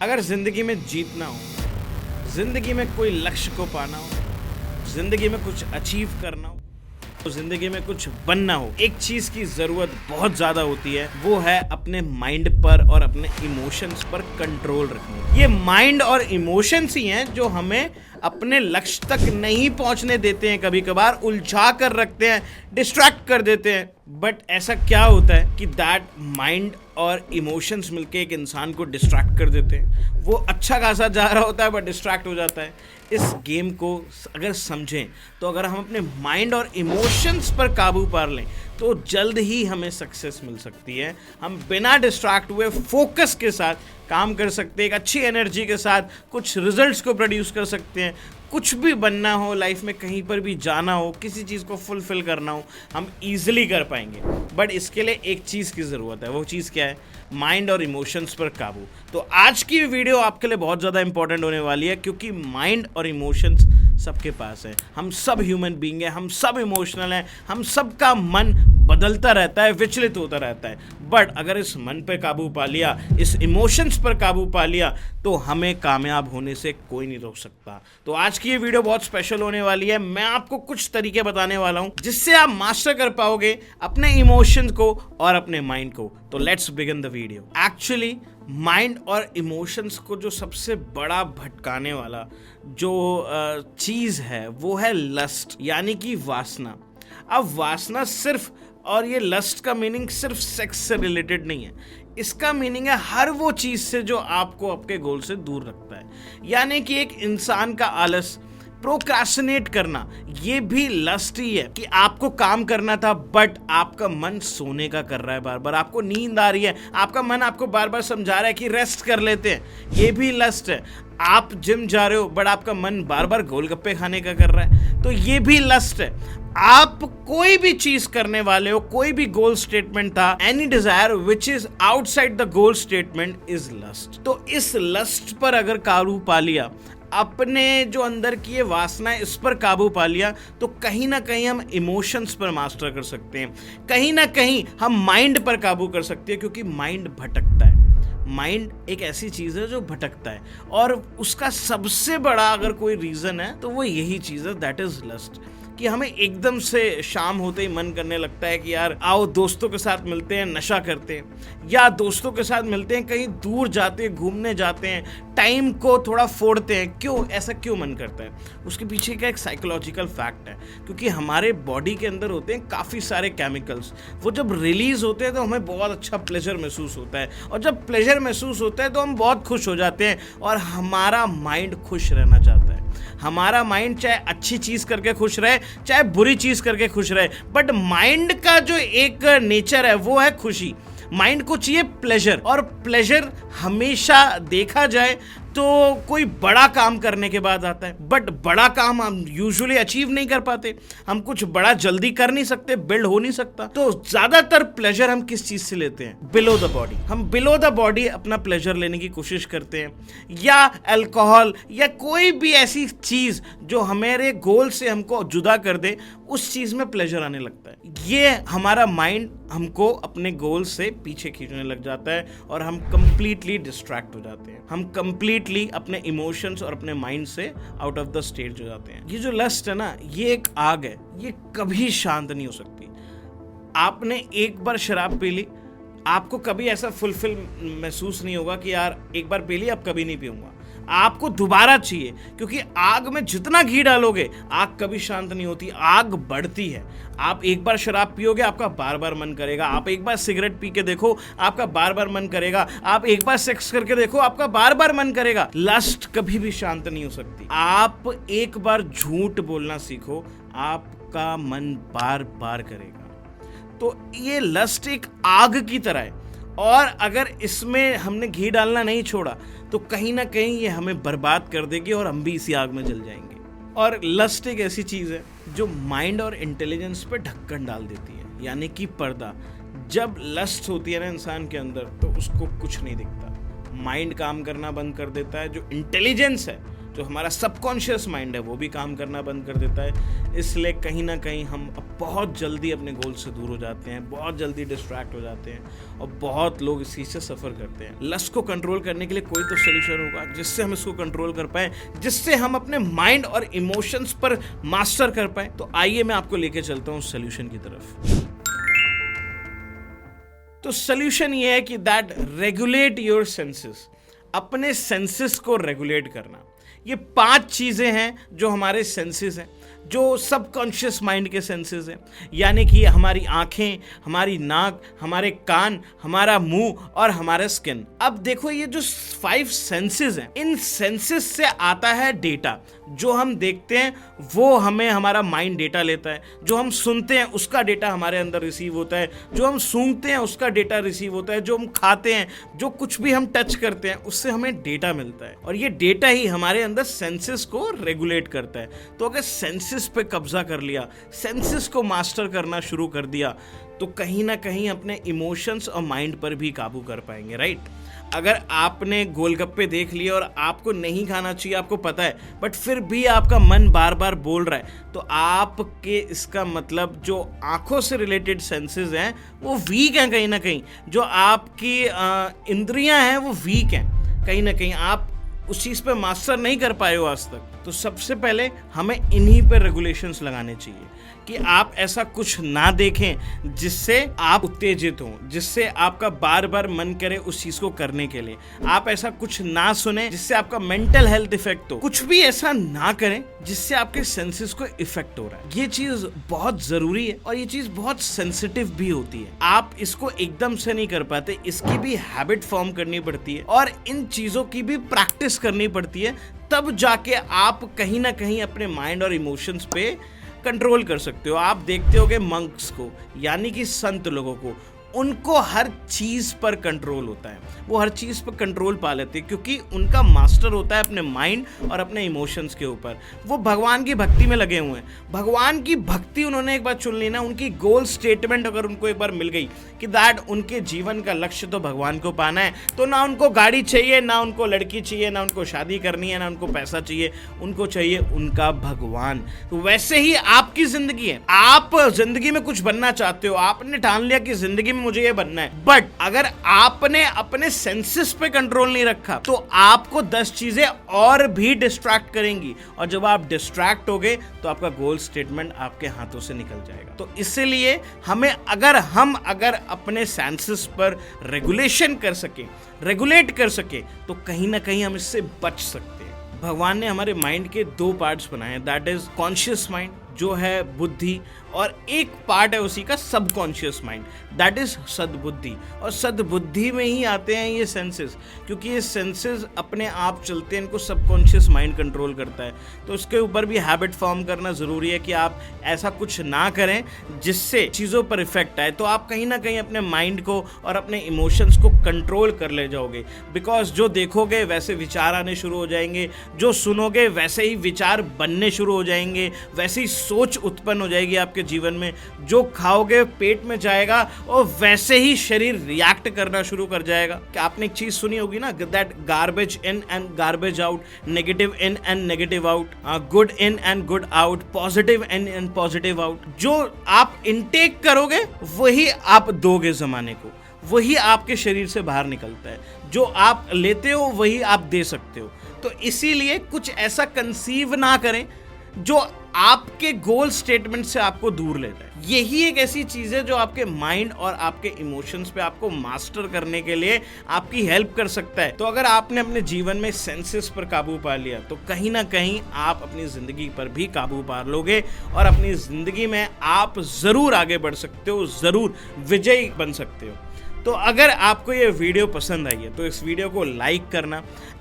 अगर जिंदगी में जीतना हो, जिंदगी में कोई लक्ष्य को पाना हो, जिंदगी में कुछ अचीव करना हो, तो जिंदगी में कुछ बनना हो, एक चीज की जरूरत बहुत ज्यादा होती है, वो है अपने माइंड पर और अपने इमोशंस पर कंट्रोल रखने। ये माइंड और इमोशंस ही हैं जो हमें अपने लक्ष्य तक नहीं पहुंचने देते हैं, कभी कभार उलझा कर रखते हैं, डिस्ट्रैक्ट कर देते हैं। बट ऐसा क्या होता है कि दैट माइंड और इमोशंस मिलके एक इंसान को डिस्ट्रैक्ट कर देते हैं। वो अच्छा खासा जा रहा होता है बट डिस्ट्रैक्ट हो जाता है। इस गेम को अगर समझें तो अगर हम अपने माइंड और इमोशंस पर काबू पा लें तो जल्द ही हमें सक्सेस मिल सकती है। हम बिना डिस्ट्रैक्ट हुए फोकस के साथ काम कर सकते हैं, एक अच्छी एनर्जी के साथ कुछ रिजल्ट्स को प्रोड्यूस कर सकते हैं। कुछ भी बनना हो लाइफ में, कहीं पर भी जाना हो, किसी चीज़ को फुलफिल करना हो, हम ईजिली कर पाएंगे। बट इसके लिए एक चीज़ की ज़रूरत है। वो चीज़ क्या है? माइंड और इमोशंस पर काबू। तो आज की वीडियो आपके लिए बहुत ज़्यादा इंपॉर्टेंट होने वाली है, क्योंकि माइंड और इमोशंस सबके पास है। हम सब ह्यूमन बीइंग हैं, हम सब इमोशनल हैं, हम सबका मन बदलता रहता है, विचलित होता रहता है। बट अगर इस मन पे काबू पा लिया, इस इमोशंस पर काबू पा लिया, तो हमें कामयाब होने से कोई नहीं रोक सकता। तो आज की ये वीडियो बहुत स्पेशल होने वाली है। मैं आपको कुछ तरीके बताने वाला हूं जिससे आप मास्टर कर पाओगे अपने इमोशंस को और अपने माइंड को। तो let's begin the video. Actually mind और इमोशंस को जो सबसे बड़ा भटकाने वाला जो चीज़ है वो है लस्ट, यानी कि वासना। अब वासना सिर्फ, और ये लस्ट का मीनिंग सिर्फ सेक्स से रिलेटेड नहीं है, इसका मीनिंग है हर वो चीज़ से जो आपको आपके गोल से दूर रखता है। यानी कि एक इंसान का आलस, प्रोक्रास्टिनेट करना, ये भी लस्ट ही है कि आपको काम करना था बट आपका मन सोने का कर रहा है, बार बार आपको नींद आ रही है, आपका मन आपको बार बार समझा रहा है कि रेस्ट कर लेते हैं, ये भी लस्ट है। आप जिम जा रहे हो बट आपका मन बार बार गोलगप्पे खाने का कर रहा है, तो ये भी लस्ट है। आप कोई भी चीज करने वाले हो, कोई भी गोल स्टेटमेंट था, any desire which is outside the goal statement is lust. तो इस लस्ट पर अगर काबू पा लिया, अपने जो अंदर की ये वासना है इस पर काबू पा लिया, तो कहीं ना कहीं हम इमोशंस पर मास्टर कर सकते हैं, कहीं ना कहीं हम माइंड पर काबू कर सकते हैं, क्योंकि माइंड भटकता है। माइंड एक ऐसी चीज़ है जो भटकता है, और उसका सबसे बड़ा अगर कोई रीज़न है तो वो यही चीज़ है, दैट इज़ लस्ट। कि हमें एकदम से शाम होते ही मन करने लगता है कि यार आओ दोस्तों के साथ मिलते हैं, नशा करते हैं, या दोस्तों के साथ मिलते हैं, कहीं दूर जाते हैं, घूमने जाते हैं, टाइम को थोड़ा फोड़ते हैं। क्यों ऐसा क्यों मन करता है? उसके पीछे का एक साइकोलॉजिकल फैक्ट है, क्योंकि हमारे बॉडी के अंदर होते हैं काफ़ी सारे केमिकल्स, वो जब रिलीज होते हैं तो हमें बहुत अच्छा प्लेजर महसूस होता है, और जब प्लेजर महसूस होता है तो हम बहुत खुश हो जाते हैं, और हमारा माइंड खुश रहना चाहता है। हमारा माइंड चाहे अच्छी चीज़ करके खुश रहे, चाहे बुरी चीज़ करके खुश रहे, बट माइंड का जो एक नेचर है वो है खुशी। माइंड को चाहिए प्लेजर, और प्लेजर हमेशा देखा जाए तो कोई बड़ा काम करने के बाद आता है। बट बड़ा काम हम यूजुअली अचीव नहीं कर पाते, हम कुछ बड़ा जल्दी कर नहीं सकते, बिल्ड हो नहीं सकता। तो ज्यादातर प्लेजर हम किस चीज से लेते हैं? Below the body. हम बिलो द बॉडी अपना प्लेजर लेने की कोशिश करते हैं, या अल्कोहल या कोई भी ऐसी चीज जो हमारे गोल से हमको जुदा कर दे, उस चीज में प्लेजर आने लगता है। ये हमारा माइंड हमको अपने गोल से पीछे खींचने लग जाता है, और हम कंप्लीटली डिस्ट्रैक्ट हो जाते हैं, हम कंप्लीटली अपने इमोशंस और अपने माइंड से आउट ऑफ द स्टेट हो जाते हैं। ये जो लस्ट है ना, ये एक आग है, ये कभी शांत नहीं हो सकती। आपने एक बार शराब पी ली, आपको कभी ऐसा फुलफिल महसूस नहीं होगा कि यार एक बार पी ली अब कभी नहीं पीऊंगा। आपको दोबारा चाहिए, क्योंकि आग में जितना घी डालोगे आग कभी शांत नहीं होती, आग बढ़ती है। आप एक बार शराब पियोगे, आपका बार बार मन करेगा। आप एक बार सिगरेट पी के देखो, आपका बार बार मन करेगा। आप एक बार सेक्स करके देखो, आपका बार बार मन करेगा। लस्ट कभी भी शांत नहीं हो सकती। आप एक बार झूठ बोलना सीखो, आपका मन बार बार करेगा। तो ये लस्ट एक आग की तरह है, और अगर इसमें हमने घी डालना नहीं छोड़ा तो कहीं ना कहीं ये हमें बर्बाद कर देगी, और हम भी इसी आग में जल जाएंगे। और लस्ट एक ऐसी चीज़ है जो माइंड और इंटेलिजेंस पे ढक्कन डाल देती है, यानी कि पर्दा। जब लस्ट होती है ना इंसान के अंदर, तो उसको कुछ नहीं दिखता, माइंड काम करना बंद कर देता है। जो इंटेलिजेंस है, जो हमारा सबकॉन्शियस माइंड है वो भी काम करना बंद कर देता है। इसलिए कहीं ना कहीं हम बहुत जल्दी अपने गोल से दूर हो जाते हैं, बहुत जल्दी डिस्ट्रैक्ट हो जाते हैं और बहुत लोग इसी से सफ़र करते हैं। लस्ट को कंट्रोल करने के लिए कोई तो सोल्यूशन होगा जिससे हम इसको कंट्रोल कर पाए, जिससे हम अपने माइंड और इमोशंस पर मास्टर कर पाए। तो आइए मैं आपको लेके चलता हूँ सोल्यूशन की तरफ। तो सोल्यूशन ये है कि दैट रेगुलेट योर सेंसेस, अपने सेंसेस को रेगुलेट करना। ये 5 चीज़ें हैं जो हमारे सेंसेस हैं, जो सबकॉन्शियस माइंड के सेंसेस हैं, यानी कि हमारी आंखें, हमारी नाक, हमारे कान, हमारा मुंह और हमारा स्किन। अब देखो ये जो 5 सेंसेस हैं, इन सेंसेस से आता है डेटा। जो हम देखते हैं वो हमें हमारा माइंड डेटा लेता है, जो हम सुनते हैं उसका डेटा हमारे अंदर रिसीव होता है, जो हम सूंघते हैं उसका डेटा रिसीव होता है, जो हम खाते हैं, जो कुछ भी हम टच करते हैं उससे हमें डेटा मिलता है और ये डेटा ही हमारे अंदर सेंसेस को रेगुलेट करता है। तो अगर सेंसेस पे कब्जा कर लिया, सेंसेस को मास्टर करना शुरू कर दिया, तो कहीं ना कहीं अपने इमोशंस और माइंड पर भी काबू कर पाएंगे, राइट। अगर आपने गोलगप्पे देख लिए और आपको नहीं खाना चाहिए, आपको पता है, बट फिर भी आपका मन बार बार बोल रहा है, तो आपके इसका मतलब जो आंखों से रिलेटेड सेंसेस हैं वो वीक हैं कहीं ना कहीं, जो आपकी इंद्रियां हैं वो वीक हैं कहीं ना कहीं, आप उस चीज़ पे मास्टर नहीं कर पाए हो आज तक। तो सबसे पहले हमें इन्हीं पे रेगुलेशंस लगाने चाहिए कि आप ऐसा कुछ ना देखें जिससे आप उत्तेजित हों, जिससे आपका बार बार मन करे उस चीज़ को करने के लिए। आप ऐसा कुछ ना सुने जिससे आपका मेंटल हेल्थ इफेक्ट हो। कुछ भी ऐसा ना करें जिससे आपके सेंसेस को इफेक्ट हो रहा है। ये चीज़ बहुत ज़रूरी है और ये चीज़ बहुत सेंसिटिव भी होती है। आप इसको एकदम से नहीं कर पाते, इसकी भी हैबिट फॉर्म करनी पड़ती है और इन चीज़ों की भी प्रैक्टिस करनी पड़ती है, तब जाके आप कहीं ना कहीं अपने माइंड और इमोशंस पे कंट्रोल कर सकते हो। आप देखते होगे मंक्स को, यानी कि संत लोगों को, उनको हर चीज़ पर कंट्रोल होता है, वो हर चीज़ पर कंट्रोल पा लेते हैं क्योंकि उनका मास्टर होता है अपने माइंड और अपने इमोशंस के ऊपर। वो भगवान की भक्ति में लगे हुए हैं। भगवान की भक्ति उन्होंने एक बार चुन ली ना, उनकी गोल स्टेटमेंट अगर उनको एक बार मिल गई कि दैट उनके जीवन का लक्ष्य तो भगवान को पाना है, तो ना उनको गाड़ी चाहिए, ना उनको लड़की चाहिए, ना उनको शादी करनी है, ना उनको पैसा चाहिए, उनको चाहिए उनका भगवान। तो वैसे ही आपकी ज़िंदगी है, आप ज़िंदगी में कुछ बनना चाहते हो, आपने ठान लिया कि ज़िंदगी में मुझे ये बनना है, बट अगर आपने अपने सेंसेस पे कंट्रोल नहीं रखा तो आपको 10 चीजें और भी डिस्ट्रैक्ट करेंगी और जब आप डिस्ट्रैक्ट हो गए तो आपका गोल स्टेटमेंट आपके हाथों से निकल जाएगा। तो इसलिए हमें अगर अपने सेंसेस पर रेगुलेशन कर सके, रेगुलेट कर सके, तो कहीं ना कहीं हम इससे बच सकते हैं। भगवान ने हमारे माइंड के 2 पार्ट्स बनाए हैं, दैट इज कॉन्शियस माइंड जो है बुद्धि, और एक पार्ट है उसी का सबकॉन्शियस माइंड, दैट इज सद्बुद्धि। और सद्बुद्धि में ही आते हैं ये सेंसेस, क्योंकि ये सेंसेस अपने आप चलते हैं, इनको सबकॉन्शियस माइंड कंट्रोल करता है। तो उसके ऊपर भी हैबिट फॉर्म करना ज़रूरी है कि आप ऐसा कुछ ना करें जिससे चीज़ों पर इफेक्ट आए। तो आप कहीं ना कहीं अपने माइंड को और अपने इमोशंस को कंट्रोल कर ले जाओगे, बिकॉज जो देखोगे वैसे विचार आने शुरू हो जाएंगे, जो सुनोगे वैसे ही विचार बनने शुरू हो जाएंगे, वैसे ही सोच उत्पन्न हो जाएगी आपके जीवन में, जो खाओगे पेट में जाएगा और वैसे ही शरीर रिएक्ट करना शुरू कर जाएगा। कि आपने एक चीज सुनी होगी ना, that garbage in and garbage out, negative in and negative out, good in and good out, positive in and positive out. जो आप इनटेक करोगे वही आप दोगे जमाने को, वही आपके शरीर से बाहर निकलता है। जो आप लेते हो वही आप दे सकते हो। तो इसीलिए कुछ ऐसा कंसीव ना करें जो आपके गोल स्टेटमेंट से आपको दूर ले जाए। यही एक ऐसी चीज है जो आपके माइंड और आपके इमोशंस पे आपको मास्टर करने के लिए आपकी हेल्प कर सकता है। तो अगर आपने अपने जीवन में सेंसेस पर काबू पा लिया तो कहीं ना कहीं आप अपनी जिंदगी पर भी काबू पा लोगे और अपनी जिंदगी में आप जरूर आगे बढ़ सकते हो, जरूर विजयी बन सकते हो। तो अगर आपको ये वीडियो पसंद आई है तो इस वीडियो को लाइक करना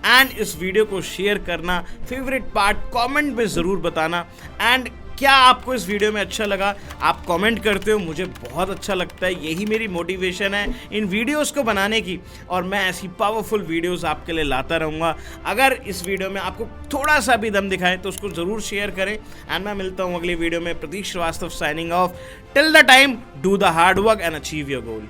एंड इस वीडियो को शेयर करना, फेवरेट पार्ट कमेंट में ज़रूर बताना। एंड क्या आपको इस वीडियो में अच्छा लगा, आप कमेंट करते हो, मुझे बहुत अच्छा लगता है। यही मेरी मोटिवेशन है इन वीडियोस को बनाने की, और मैं ऐसी पावरफुल वीडियोस आपके लिए लाता रहूँगा। अगर इस वीडियो में आपको थोड़ा सा भी दम दिखाए तो उसको ज़रूर शेयर करें। एंड मैं मिलता हूँ अगली वीडियो में। Prateek Srivastava signing off. Till the time, do the hard work and achieve your goal.